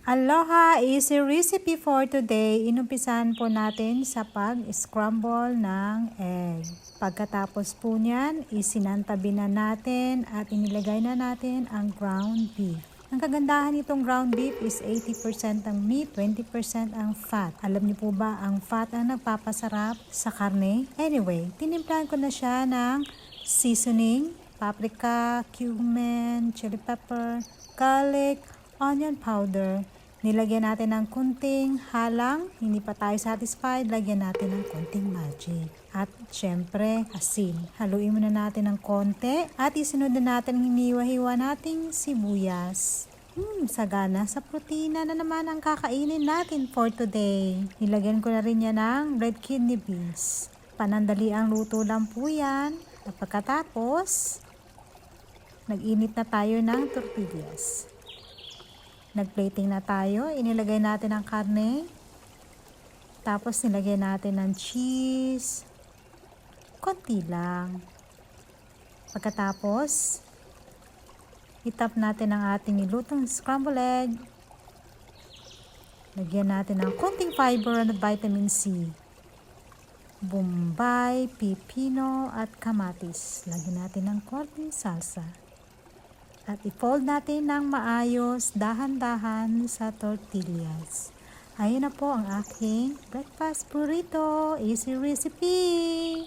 Aloha! Easy recipe for today. Inumpisahan po natin sa pag-scramble ng egg. Pagkatapos po niyan, isinantabi na natin at inilagay na natin ang ground beef. Ang kagandahan nitong ground beef is 80% ang meat, 20% ang fat. Alam niyo po ba, ang fat ang nagpapasarap sa karne? Anyway, tinimplahan ko na siya ng seasoning, paprika, cumin, chili pepper, garlic, onion powder. Nilagyan natin ng kunting halang, hindi pa tayo satisfied, lagyan natin ng kunting magic. At syempre, asin. Haluin muna natin ng konti at isunod na natin ang hiniwa-hiwa nating sibuyas. Sagana sa protina na naman ang kakainin natin for today. Nilagyan ko na rin yan ng red kidney beans. Panandali ang luto lang po yan. At pagkatapos, nag-init na tayo ng tortillas. Nag-plating na tayo, inilagay natin ang karne, tapos nilagay natin ng cheese, konti lang. Pagkatapos, itap natin ang ating nilutong scrambled egg, lagyan natin ng konting fiber at vitamin C, bombay, pipino at kamatis. Lagyan natin ng konting salsa. At i-fold natin ng maayos, dahan-dahan sa tortillas. Ayun na po ang aking breakfast burrito. Easy recipe!